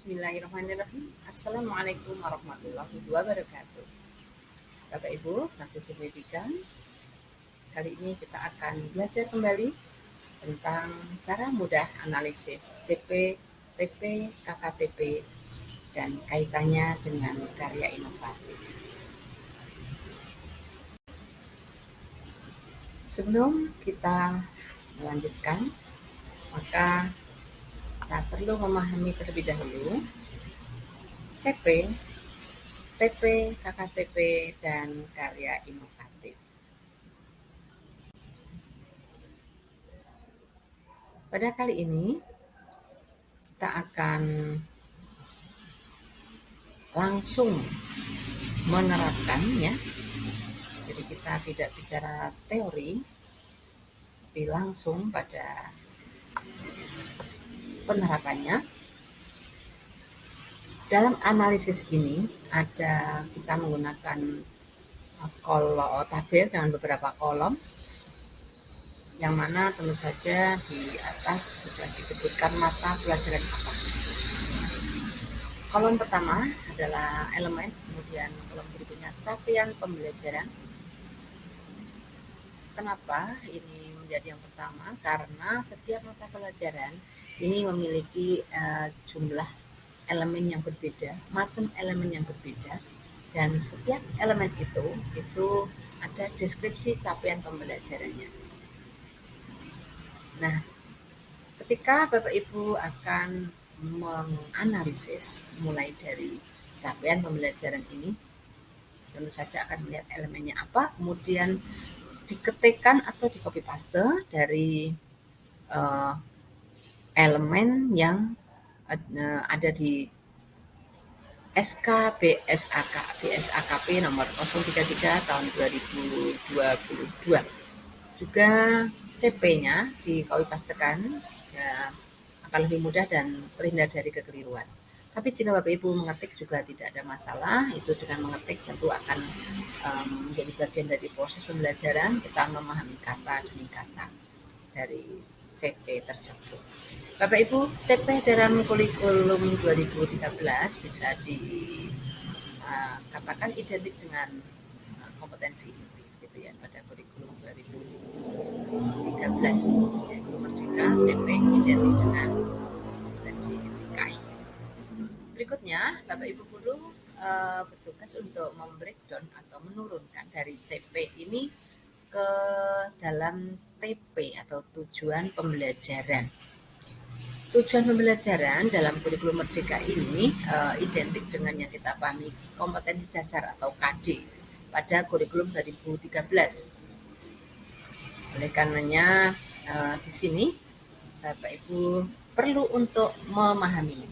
Bismillahirrahmanirrahim. Assalamualaikum warahmatullahi wabarakatuh. Bapak Ibu, praktisi pendidikan, kali ini kita akan belajar kembali tentang cara mudah analisis CP, TP, KKTP, dan kaitannya dengan karya inovatif. Sebelum kita melanjutkan, maka kita perlu memahami terlebih dahulu CP, TP, KKTP, dan karya inovatif. Pada kali ini, kita akan langsung menerapkan ya. Jadi kita tidak bicara teori, tapi langsung pada penerapannya. Dalam analisis ini kita menggunakan tabel dengan beberapa kolom, yang mana tentu saja di atas sudah disebutkan mata pelajaran apa. Kolom pertama adalah elemen, kemudian kolom berikutnya capaian pembelajaran. Kenapa ini menjadi yang pertama? Karena setiap mata pelajaran ini memiliki jumlah elemen yang berbeda, macam elemen yang berbeda, dan setiap elemen itu ada deskripsi capaian pembelajarannya. Nah, ketika Bapak Ibu akan menganalisis mulai dari capaian pembelajaran ini, tentu saja akan melihat elemennya apa, kemudian diketikkan atau di copy paste dari elemen yang ada di SK BSAKP nomor 033 tahun 2022. Juga CP-nya di copy pastekan ya, akan lebih mudah dan terhindar dari kekeliruan. Tapi jika Bapak Ibu mengetik juga tidak ada masalah, itu dengan mengetik tentu akan menjadi bagian dari proses pembelajaran, kita memahami kata demi kata dari CP tersebut. Bapak Ibu, CP dalam kurikulum 2013 bisa dikatakan identik dengan kompetensi inti gitu ya, pada kurikulum 2013 yaitu Merdeka. CP identik dengan kompetensi inti KI. Berikutnya, Bapak Ibu guru bertugas untuk membreakdown atau menurunkan dari CP ini ke dalam TP atau tujuan pembelajaran. Tujuan pembelajaran dalam kurikulum Merdeka ini identik dengan yang kita pahami kompetensi dasar atau KD pada kurikulum 2013. Oleh karenanya di sini Bapak Ibu perlu untuk memahami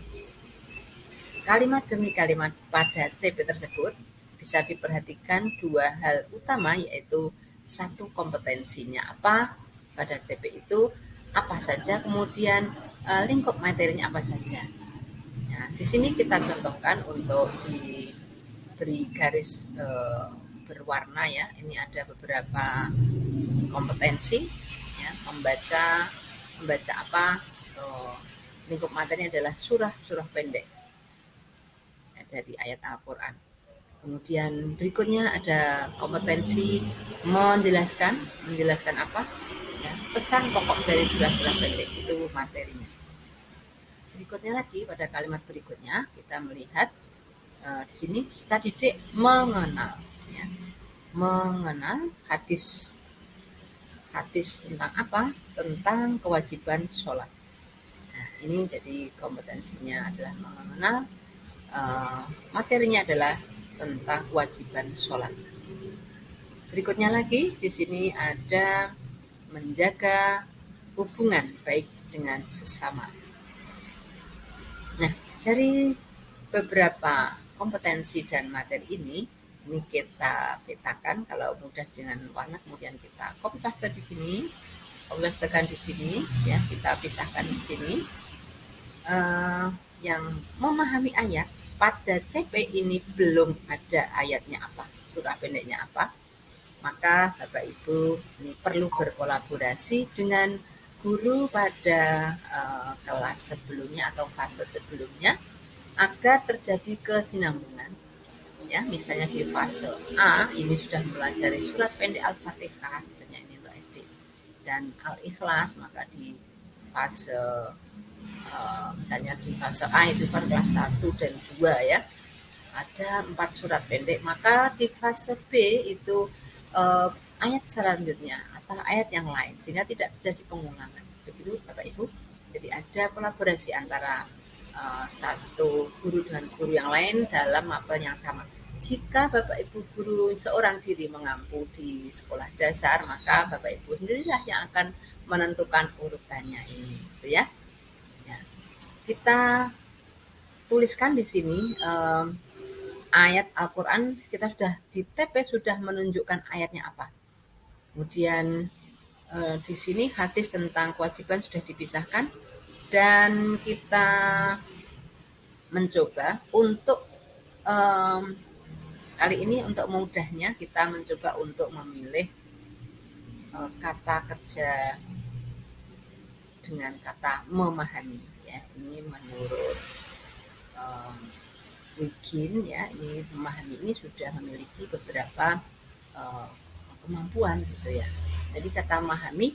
kalimat demi kalimat pada CP tersebut. Bisa diperhatikan dua hal utama, yaitu satu, kompetensinya apa pada CP itu, apa saja, kemudian lingkup materinya apa saja. Nah, di sini kita contohkan untuk diberi garis berwarna ya. Ini ada beberapa kompetensi ya, membaca apa, lingkup materinya adalah surah pendek ya, dari ayat Al-Quran. Kemudian berikutnya ada kompetensi menjelaskan apa ya, pesan pokok dari surah-surah pendek, itu materinya. Berikutnya lagi, pada kalimat berikutnya kita melihat di sini kita didik mengenal ya, mengenal hadis tentang apa, tentang kewajiban sholat. Nah, ini jadi kompetensinya adalah mengenal, materinya adalah tentang kewajiban sholat. Berikutnya lagi di sini ada menjaga hubungan baik dengan sesama. Nah, dari beberapa kompetensi dan materi ini kita petakan. Kalau mudah dengan warna, kemudian kita copy paste di sini, pastekan di sini ya, kita pisahkan di sini. Yang memahami ayat pada CP ini belum ada ayatnya apa, surah pendeknya apa, maka Bapak Ibu ini perlu berkolaborasi dengan guru pada kelas sebelumnya atau fase sebelumnya agar terjadi kesinambungan. Ya, misalnya di fase A ini sudah mempelajari surat pendek Al-Fatihah, misalnya ini untuk SD, dan Al-Ikhlas, maka di fase misalnya di fase A itu kan kelas 1 dan 2 ya, ada 4 surat pendek, maka di fase B itu ayat selanjutnya atau ayat yang lain, sehingga tidak terjadi pengulangan. Begitu Bapak Ibu. Jadi ada kolaborasi antara satu guru dengan guru yang lain dalam mapel yang sama. Jika Bapak Ibu guru seorang diri mengampu di sekolah dasar, maka Bapak Ibu sendirilah yang akan menentukan urutannya ini, gitu ya. Ya. Kita tuliskan di sini ayat Al-Quran, kita sudah di TP sudah menunjukkan ayatnya apa. Kemudian di sini hadis tentang kewajiban sudah dipisahkan, dan kita mencoba untuk kali ini untuk mudahnya kita mencoba untuk memilih kata kerja dengan kata memahami ya. Ini menurut Wikin ya, ini memahami ini sudah memiliki beberapa kemampuan gitu ya. Jadi kata memahami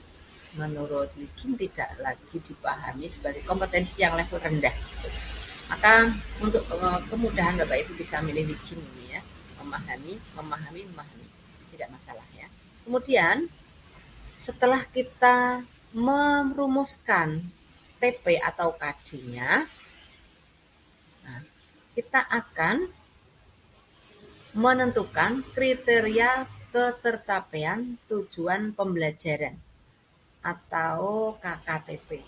menurut Wikin tidak lagi dipahami sebagai kompetensi yang level rendah gitu. Maka untuk kemudahan Bapak Ibu bisa milih Wikin ini ya, memahami, tidak masalah ya. Kemudian setelah kita merumuskan TP atau KD-nya, nah, kita akan menentukan kriteria ketercapaian tujuan pembelajaran atau KKTP.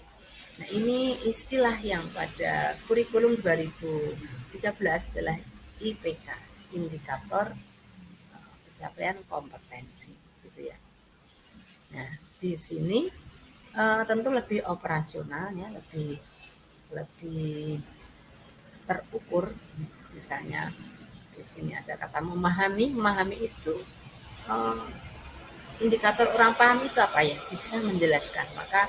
Nah, ini istilah yang pada kurikulum 2013 adalah IPK, indikator pencapaian kompetensi, gitu ya. Nah, di sini tentu lebih operasional ya, lebih terukur. Misalnya di sini ada kata memahami itu indikator orang paham itu apa ya, bisa menjelaskan. Maka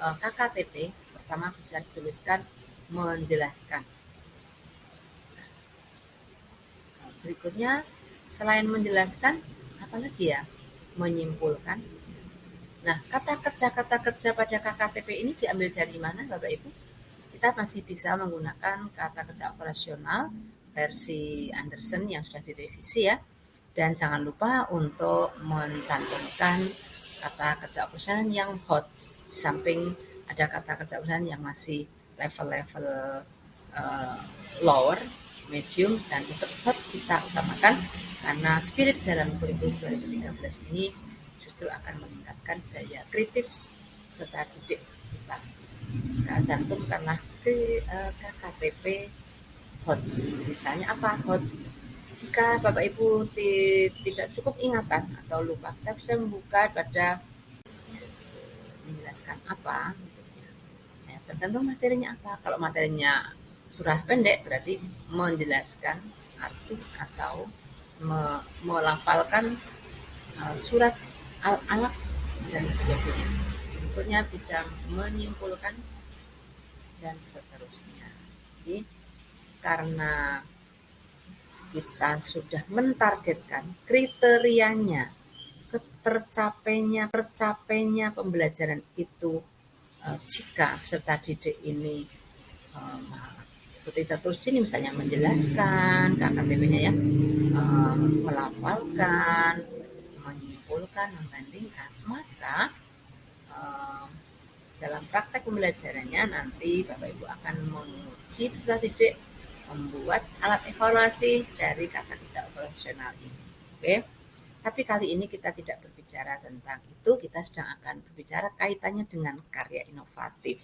KKTP pertama bisa dituliskan menjelaskan. Berikutnya selain menjelaskan apalagi ya, menyimpulkan. Nah, kata kerja pada KKTP ini diambil dari mana Bapak Ibu? Kita masih bisa menggunakan kata kerja operasional versi Anderson yang sudah direvisi ya. Dan jangan lupa untuk mencantumkan kata kerja operasional yang hot. Di samping ada kata kerja operasional yang masih level-level lower, medium, dan untuk hot kita utamakan karena spirit dalam kurikulum 2013 ini justru akan meningkatkan daya kritis serta didik kita. Kita cantumkanlah KKTP HOTS. Misalnya apa HOTS? Jika Bapak Ibu tidak cukup ingatan atau lupa, kita bisa membuka pada menjelaskan apa. Ya, tergantung materinya apa. Kalau materinya surah pendek berarti menjelaskan arti atau melafalkan surat al-alaq dan sebagainya. Berikutnya bisa menyimpulkan dan seterusnya. Jadi karena kita sudah mentargetkan kriterianya, tercapainya pembelajaran itu jika peserta didik ini seperti tertulis ini misalnya menjelaskan KKTP-nya ya, melafalkan, menyimpulkan, membandingkan, maka dalam praktek pembelajarannya nanti Bapak Ibu akan menguji peserta didik membuat alat evaluasi dari kata kerja operasional ini. Oke. Tapi kali ini kita tidak berbicara tentang itu, kita sedang akan berbicara kaitannya dengan karya inovatif.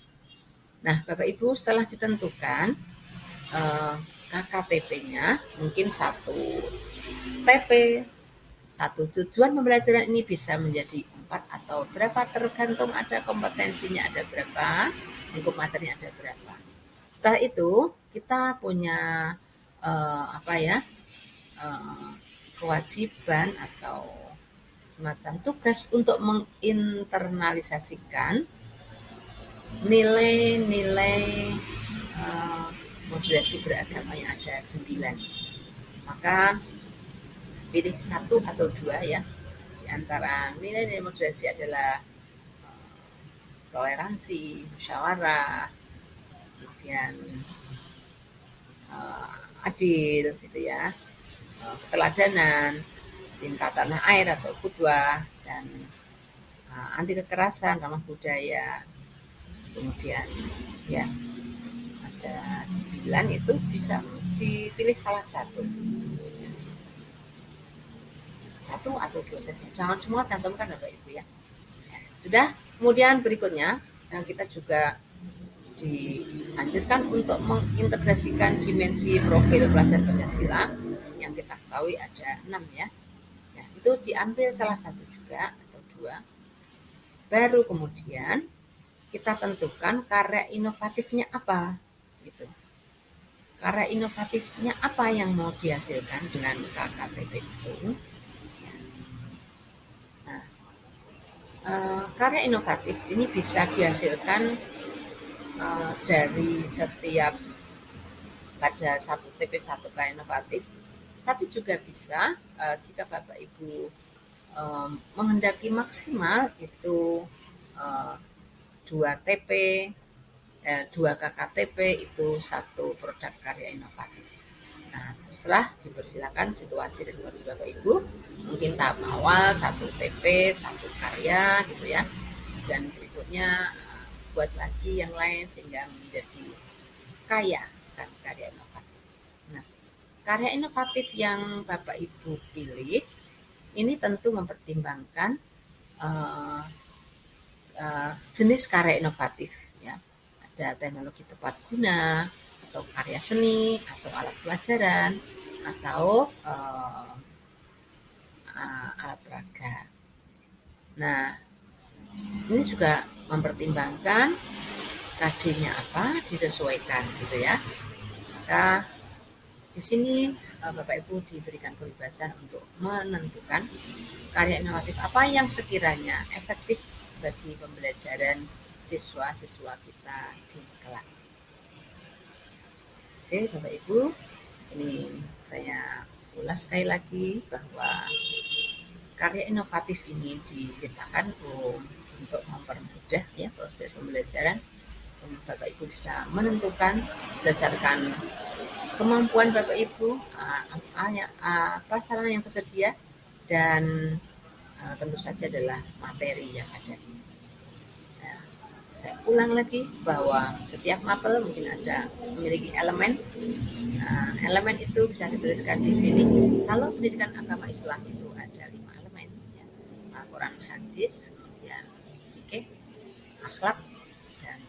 Nah, Bapak Ibu setelah ditentukan KKTP-nya, mungkin satu TP, satu tujuan pembelajaran ini bisa menjadi 4 atau berapa, tergantung ada kompetensinya ada berapa, lingkup materinya ada berapa. Setelah itu kita punya kewajiban atau semacam tugas untuk menginternalisasikan nilai-nilai moderasi beragama yang ada 9. Maka pilih 1 atau 2 ya. Di antara nilai-nilai moderasi adalah toleransi, musyawarah, kemudian adil gitu ya, keteladanan, cinta tanah air atau qudwah, dan anti kekerasan, ramah budaya. Kemudian ya ada 9, itu bisa dipilih salah satu atau 2 saja, jangan semua cantumkan Bapak Ibu ya. Sudah. Kemudian berikutnya kita juga dianjurkan untuk mengintegrasikan dimensi profil pelajar Pancasila yang kita ketahui ada 6 ya. Nah, itu diambil salah satu juga atau 2. Baru kemudian kita tentukan karya inovatifnya apa gitu. Karya inovatifnya apa yang mau dihasilkan dengan KKTP itu. Nah, karya inovatif ini bisa dihasilkan dari setiap pada satu TP 1 karya inovatif, tapi juga bisa jika Bapak Ibu menghendaki maksimal itu 2 TP, 2 KKTP itu 1 produk karya inovatif. Nah, terserah, dipersilakan situasi dan kondisi Bapak Ibu. Mungkin tahap awal 1 TP, 1 karya gitu ya. Dan berikutnya buat lagi yang lain sehingga menjadi kaya kan karya inovatif. Nah, karya inovatif yang Bapak Ibu pilih ini tentu mempertimbangkan jenis karya inovatif ya. Ada teknologi tepat guna atau karya seni atau alat pelajaran atau alat peraga. Nah, ini juga mempertimbangkan KD-nya apa, disesuaikan gitu ya. Maka di sini Bapak Ibu diberikan kebebasan untuk menentukan karya inovatif apa yang sekiranya efektif bagi pembelajaran siswa-siswa kita di kelas. Oke Bapak Ibu, ini saya ulas sekali lagi bahwa karya inovatif ini diciptakan untuk mempermudah ya proses pembelajaran. Bapak Ibu bisa menentukan berdasarkan kemampuan Bapak Ibu apa sarana yang tersedia dan tentu saja adalah materi yang ada. Nah, saya ulang lagi bahwa setiap mapel mungkin ada memiliki elemen. Nah, elemen itu bisa dituliskan di sini. Kalau pendidikan agama Islam itu ada 5 elemen ya. Al-Quran, hadis, kemudian fikih, akhlak, dan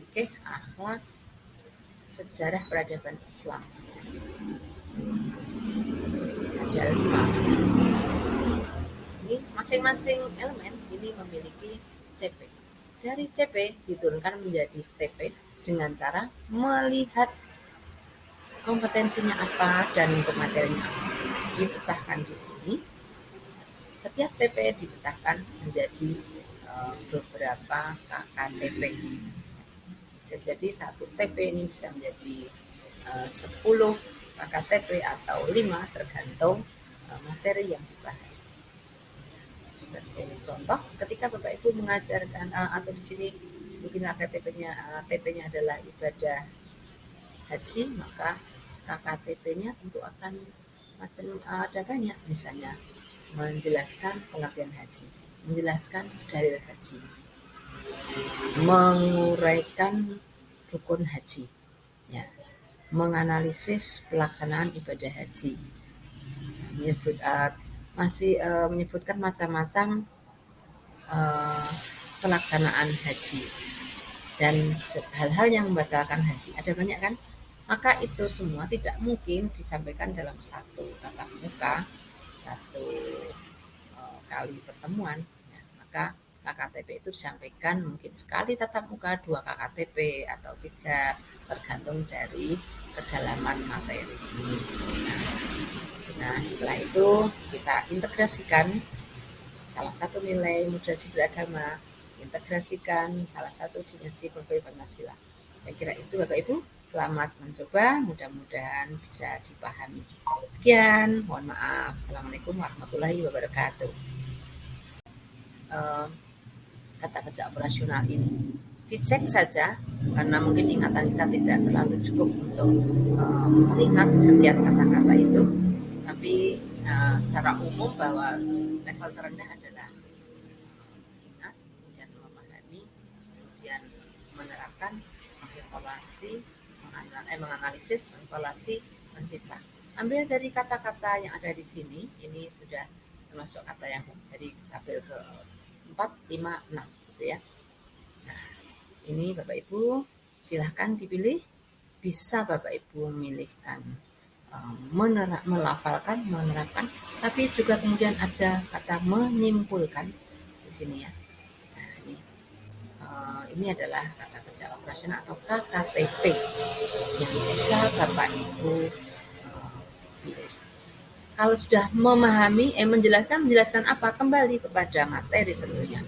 fikih, akhlak, sejarah peradaban Islam. Ada 5. Ini masing-masing elemen ini memiliki CP. Dari CP diturunkan menjadi TP dengan cara melihat kompetensinya apa dan materinya apa. Dipecahkan di sini. Setiap TP dipecahkan menjadi beberapa KKTP. Bisa jadi 1 TP ini bisa menjadi 10 KKTP atau 5 tergantung materi yang dibahas. Sebagai contoh, ketika Bapak Ibu mengajarkan atau di sini mungkin TP-nya adalah ibadah haji, maka KKTP-nya tentu akan ada banyak, misalnya menjelaskan pengertian haji, menjelaskan dalil haji, menguraikan rukun haji, ya, menganalisis pelaksanaan ibadah haji, menyebutkan macam-macam pelaksanaan haji dan hal-hal yang membatalkan haji. Ada banyak kan? Maka itu semua tidak mungkin disampaikan dalam satu tatap muka, satu kali pertemuan. Ya, maka KKTP itu disampaikan mungkin sekali tatap muka, 2 KKTP atau 3, tergantung dari kedalaman materi ini. Nah, setelah itu kita integrasikan salah satu nilai moderasi beragama integrasikan salah satu dimensi profil Pancasila. Saya kira itu Bapak Ibu. Selamat mencoba, mudah-mudahan bisa dipahami. Sekian, mohon maaf. Assalamualaikum warahmatullahi wabarakatuh. Kata kerja operasional ini dicek saja, karena mungkin ingatan kita tidak terlalu cukup untuk mengingat setiap kata-kata itu, tapi secara umum bahwa level terendah adalah ingat, kemudian memahami, kemudian menerapkan, mengevaluasi, menganalisis, mengevaluasi, mencipta. Ambil dari kata-kata yang ada di sini, ini sudah termasuk kata yang dari tabel ke 4, 5, 6 gitu ya. Nah, ini Bapak Ibu silahkan dipilih, bisa Bapak Ibu memilihkan melafalkan, menerapkan, tapi juga kemudian ada kata menyimpulkan di sini ya. Nah, ini adalah kata kerja operasional atau KKTP yang bisa Bapak Ibu pilih. Kalau sudah memahami, menjelaskan apa? Kembali kepada materi tentunya.